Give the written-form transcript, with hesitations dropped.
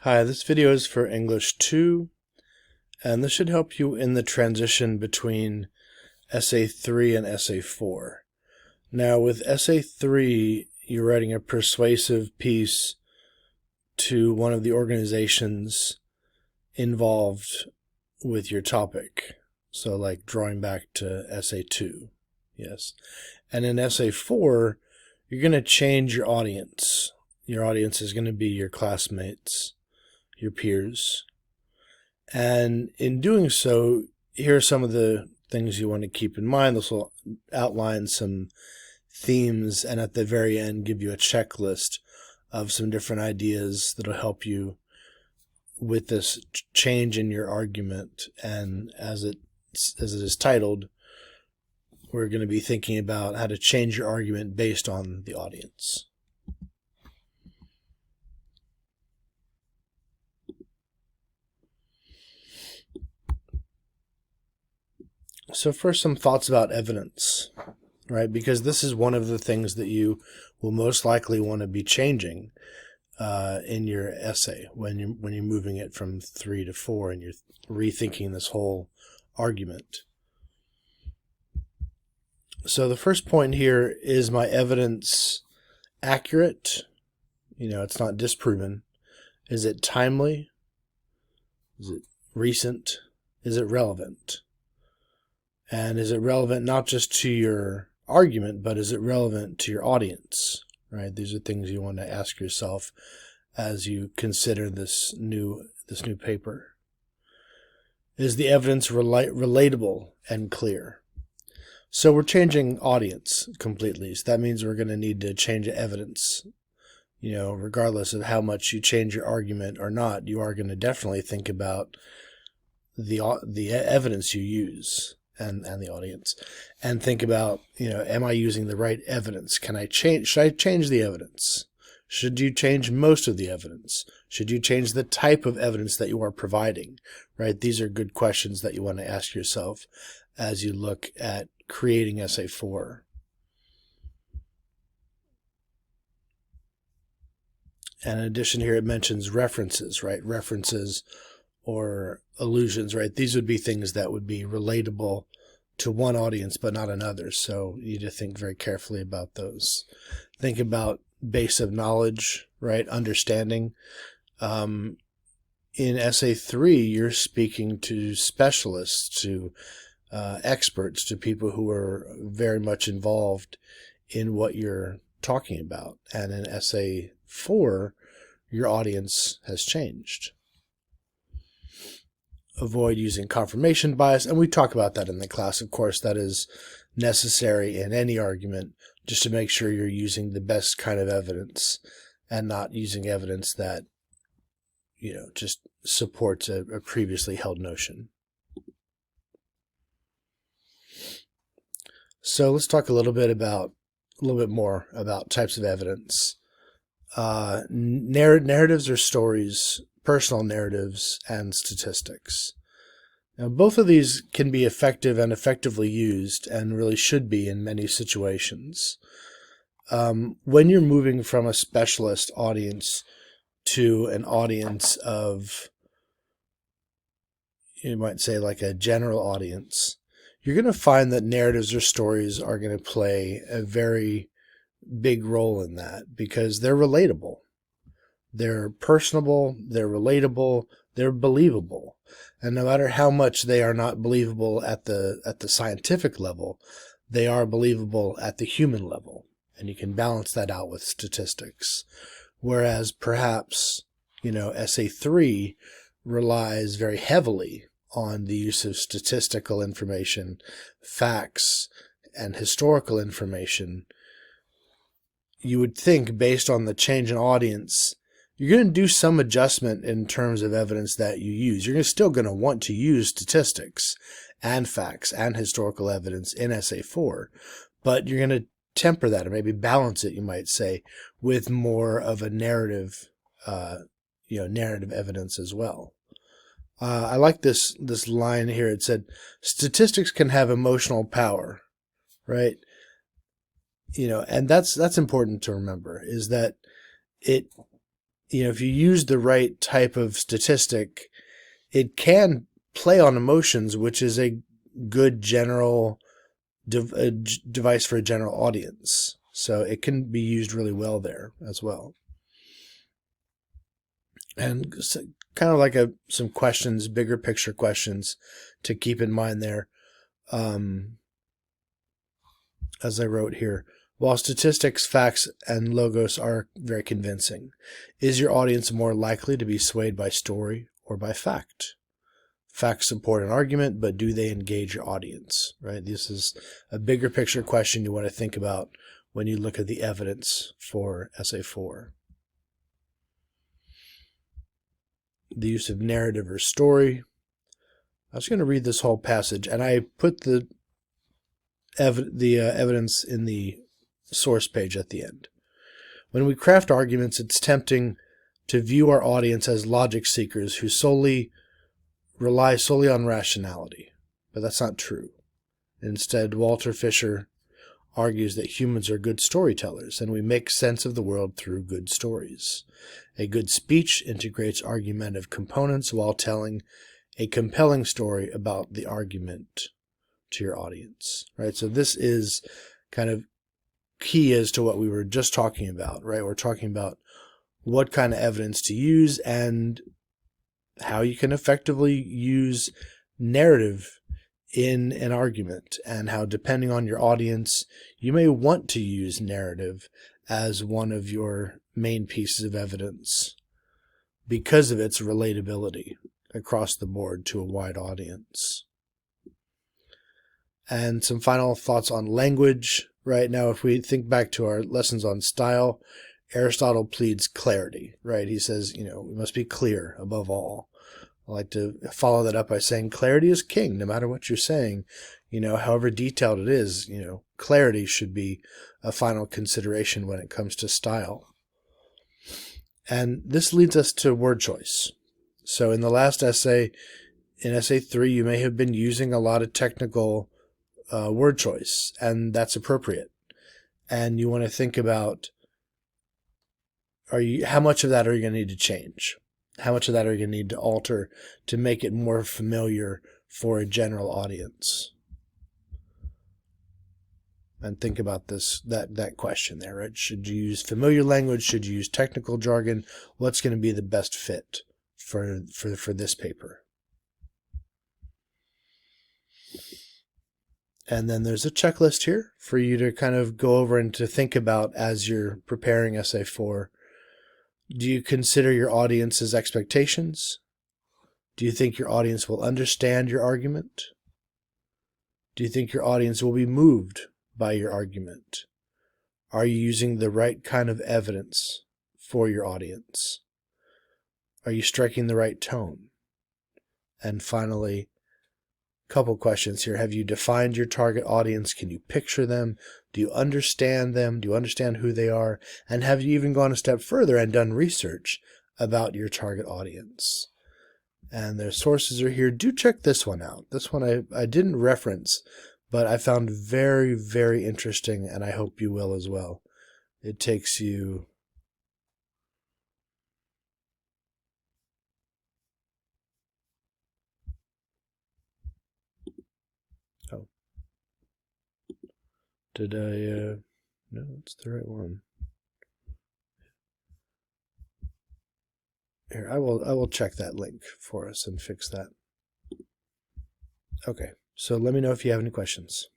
Hi, this video is for English 2, and this should help you in the transition between Essay 3 and Essay 4. Now, with Essay 3, you're writing a persuasive piece to one of the organizations involved with your topic. So, like drawing back to Essay 2, yes. And in Essay 4, you're going to change your audience. Your audience is going to be your classmates, your peers. And in doing so, here are some of the things you want to keep in mind. This will outline some themes and at the very end give you a checklist of some different ideas that will help you with this change in your argument. And as it is titled, we're going to be thinking about how to change your argument based on the audience. So first, some thoughts about evidence, right? Because this is one of the things that you will most likely want to be changing in your essay when you're moving it from 3 to 4 and you're rethinking this whole argument. So the first point here is, my evidence accurate? It's not disproven. Is it timely? Is it recent? Is it relevant? And is it relevant not just to your argument, but is it relevant to your audience, right? These are things you want to ask yourself as you consider this new paper. Is the evidence relatable and clear? So we're changing audience completely. So that means we're going to need to change evidence. Regardless of how much you change your argument or not, you are going to definitely think about the evidence you use. And the audience, and think about, am I using the right evidence? Should I change the evidence? Should you change most of the evidence? Should you change the type of evidence that you are providing, right? These are good questions that you want to ask yourself as you look at creating Essay 4. And in addition here, it mentions references, right? References or allusions, right? These would be things that would be relatable to one audience but not another. So you need to think very carefully about those. Think about base of knowledge, right? Understanding. In Essay 3, you're speaking to specialists, to experts, to people who are very much involved in what you're talking about. And in Essay 4, your audience has changed. Avoid using confirmation bias, and we talk about that in the class. Of course, that is necessary in any argument, just to make sure you're using the best kind of evidence and not using evidence that just supports a previously held notion. So let's talk a little bit more about types of evidence. Narratives or stories, personal narratives, and statistics. Now, both of these can be effective and effectively used, and really should be in many situations. When you're moving from a specialist audience to an audience of, you might say, like a general audience, you're going to find that narratives or stories are going to play a very big role in that, because they're relatable. They're personable, they're relatable, they're believable. And no matter how much they are not believable at the scientific level, they are believable at the human level. And you can balance that out with statistics. Whereas perhaps, Essay 3 relies very heavily on the use of statistical information, facts, and historical information. You would think, based on the change in audience, you're going to do some adjustment in terms of evidence that you use. You're still going to want to use statistics and facts and historical evidence in Essay 4, but you're going to temper that, or maybe balance it, you might say, with more of a narrative evidence as well. I like this line here. It said, statistics can have emotional power, right? And that's important to remember, is that if you use the right type of statistic, it can play on emotions, which is a good general device for a general audience. So it can be used really well there as well. And kind of like some questions, bigger picture questions to keep in mind there. As I wrote here, while statistics, facts, and logos are very convincing, is your audience more likely to be swayed by story or by fact? Facts support an argument, but do they engage your audience? Right? This is a bigger picture question you want to think about when you look at the evidence for Essay 4. The use of narrative or story. I was going to read this whole passage, and I put the evidence in the source page at the end. When we craft arguments, it's tempting to view our audience as logic seekers who rely solely on rationality, but that's not true. Instead, Walter Fisher argues that humans are good storytellers, and we make sense of the world through good stories. A good speech integrates argumentative components while telling a compelling story about the argument to your audience, right? So this is kind of key as to what we were just talking about, right? We're talking about what kind of evidence to use and how you can effectively use narrative in an argument, and how, depending on your audience, you may want to use narrative as one of your main pieces of evidence because of its relatability across the board to a wide audience. And some final thoughts on language. Right now, if we think back to our lessons on style, Aristotle pleads clarity, right? He says, we must be clear above all. I like to follow that up by saying clarity is king, no matter what you're saying. However detailed it is, clarity should be a final consideration when it comes to style. And this leads us to word choice. So in the last essay, in Essay 3, you may have been using a lot of technical word choice, and that's appropriate. And you want to think about, how much of that are you going to need to change? How much of that are you going to need to alter to make it more familiar for a general audience? And think about that question there, right? Should you use familiar language? Should you use technical jargon? What's going to be the best fit for this paper? And then there's a checklist here for you to kind of go over and to think about as you're preparing Essay 4. Do you consider your audience's expectations? Do you think your audience will understand your argument? Do you think your audience will be moved by your argument? Are you using the right kind of evidence for your audience? Are you striking the right tone? And finally, couple questions here. Have you defined your target audience? Can you picture them? Do you understand them? Do you understand who they are? And have you even gone a step further and done research about your target audience? And their sources are here. Do check this one out. This one I didn't reference, but I found very, very interesting, and I hope you will as well. It takes you Did I, no, it's the right one. Here, I will check that link for us and fix that. Okay, so let me know if you have any questions.